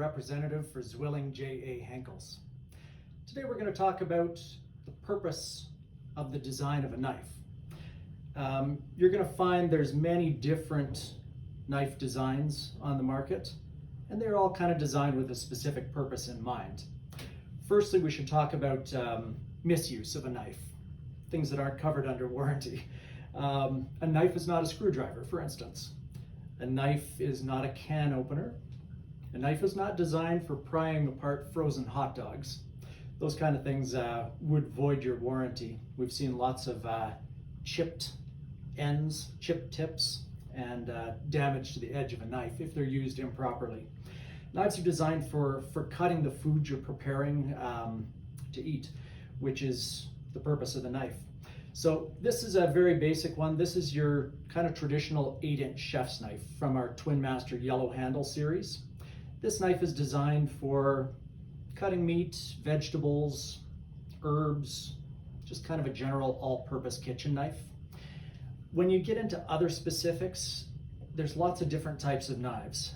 representative for Zwilling J.A. Henckels. Today we're going to talk about the purpose of the design of a knife. You're going to find there's many different knife designs on the market, and they're all kind of designed with a specific purpose in mind. Firstly, we should talk about misuse of a knife, things that aren't covered under warranty. A knife is not a screwdriver, for instance. A knife is not a can opener. A knife is not designed for prying apart frozen hot dogs. Those kind of things would void your warranty. We've seen lots of chipped ends, chipped tips, and damage to the edge of a knife if they're used improperly. Knives are designed for cutting the food you're preparing to eat, which is the purpose of the knife. So this is a very basic one. This is your kind of traditional 8-inch chef's knife from our Twin Master Yellow Handle series. This knife is designed for cutting meat, vegetables, herbs, just kind of a general all-purpose kitchen knife. When you get into other specifics, there's lots of different types of knives.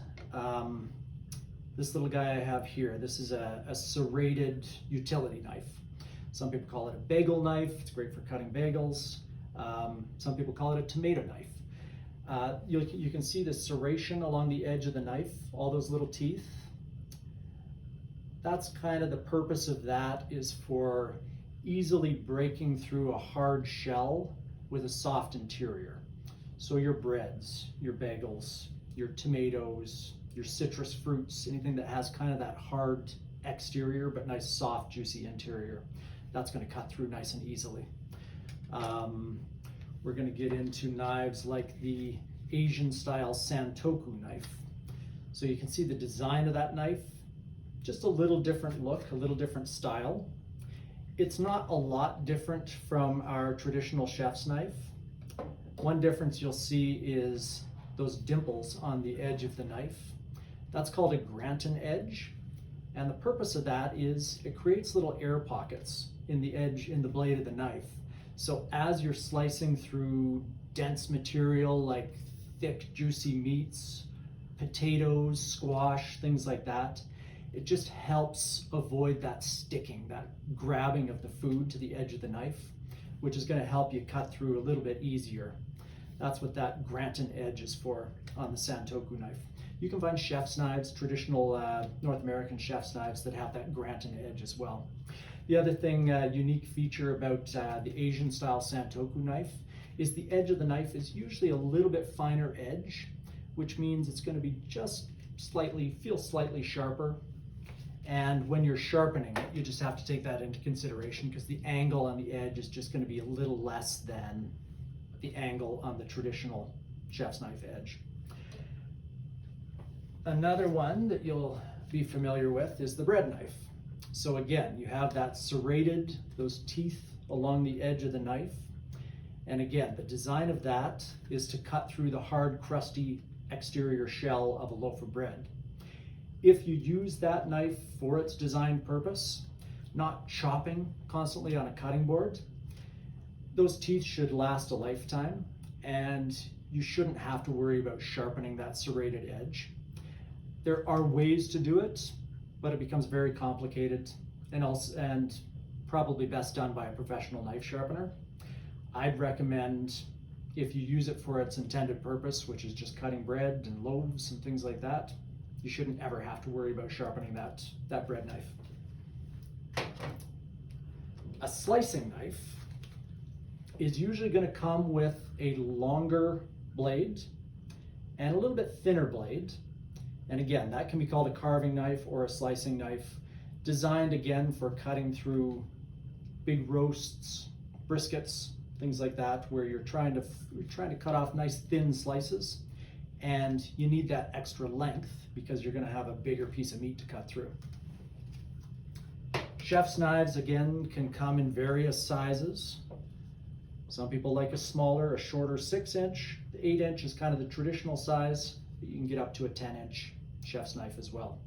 This little guy I have here, this is a serrated utility knife. Some people call it a bagel knife. It's great for cutting bagels. Some people call it a tomato knife. You can see the serration along the edge of the knife, all those little teeth. That's kind of the purpose of that, is for easily breaking through a hard shell with a soft interior. So your breads, your bagels, your tomatoes, your citrus fruits, anything that has kind of that hard exterior but nice soft juicy interior, that's going to cut through nice and easily. We're going to get into knives like the Asian style Santoku knife. So you can see the design of that knife, just a little different look, a little different style. It's not a lot different from our traditional chef's knife. One difference you'll see is those dimples on the edge of the knife. That's called a Granton edge. And the purpose of that is it creates little air pockets in the edge, in the blade of the knife. So as you're slicing through dense material like thick, juicy meats, potatoes, squash, things like that, it just helps avoid that sticking, that grabbing of the food to the edge of the knife, which is going to help you cut through a little bit easier. That's what that Granton edge is for on the Santoku knife. You can find chef's knives, traditional North American chef's knives that have that Granton edge as well. The other thing, unique feature about the Asian style Santoku knife is the edge of the knife is usually a little bit finer edge, which means it's going to be just feel slightly sharper. And when you're sharpening it, you just have to take that into consideration because the angle on the edge is just going to be a little less than the angle on the traditional chef's knife edge. Another one that you'll be familiar with is the bread knife. So again, you have that serrated, those teeth along the edge of the knife. And again, the design of that is to cut through the hard, crusty exterior shell of a loaf of bread. If you use that knife for its design purpose, not chopping constantly on a cutting board, those teeth should last a lifetime, and you shouldn't have to worry about sharpening that serrated edge. There are ways to do it, but it becomes very complicated and probably best done by a professional knife sharpener. I'd recommend, if you use it for its intended purpose, which is just cutting bread and loaves and things like that, you shouldn't ever have to worry about sharpening that bread knife. A slicing knife is usually going to come with a longer blade and a little bit thinner blade. And again, that can be called a carving knife or a slicing knife, designed again for cutting through big roasts, briskets, things like that, where you're trying to cut off nice thin slices, and you need that extra length because you're going to have a bigger piece of meat to cut through. Chef's knives, again, can come in various sizes. Some people like a smaller, a shorter 6-inch. The 8-inch is kind of the traditional size, but you can get up to a 10-inch chef's knife as well.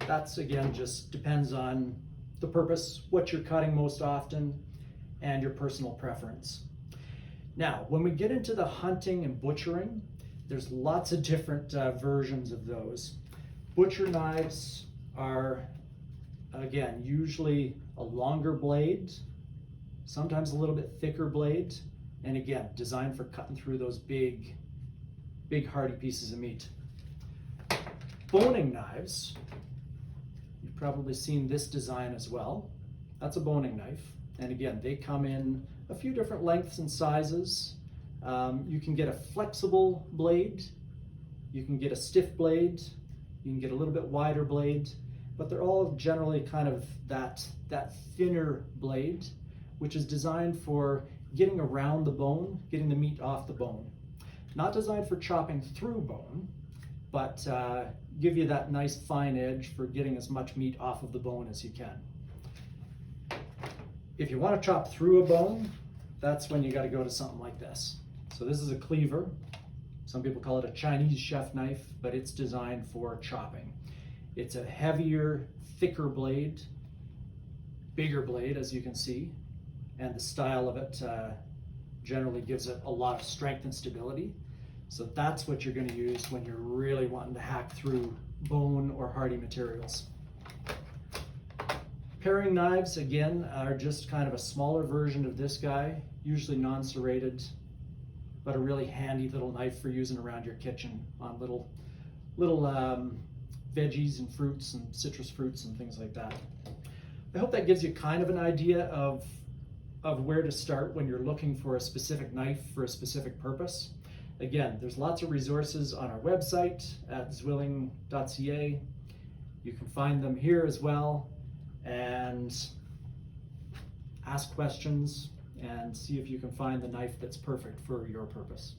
That's, again, just depends on the purpose, what you're cutting most often, and your personal preference. Now, when we get into the hunting and butchering, there's lots of different versions of those. Butcher knives are, again, usually a longer blade, sometimes a little bit thicker blade, and again, designed for cutting through those big hearty pieces of meat. Boning knives, you've probably seen this design as well. That's a boning knife, and again, they come in a few different lengths and sizes. You can get a flexible blade, you can get a stiff blade, you can get a little bit wider blade, but they're all generally kind of that thinner blade, which is designed for getting around the bone, getting the meat off the bone. Not designed for chopping through bone, but give you that nice fine edge for getting as much meat off of the bone as you can. If you want to chop through a bone, that's when you got to go to something like this. So this is a cleaver. Some people call it a Chinese chef knife, but it's designed for chopping. It's a heavier, thicker blade, bigger blade, as you can see, and the style of it generally gives it a lot of strength and stability. So that's what you're going to use when you're really wanting to hack through bone or hardy materials. Paring knives, again, are just kind of a smaller version of this guy, usually non-serrated, but a really handy little knife for using around your kitchen on little veggies and fruits and citrus fruits and things like that. I hope that gives you kind of an idea of where to start when you're looking for a specific knife for a specific purpose. Again, there's lots of resources on our website at Zwilling.ca. You can find them here as well, and ask questions and see if you can find the knife that's perfect for your purpose.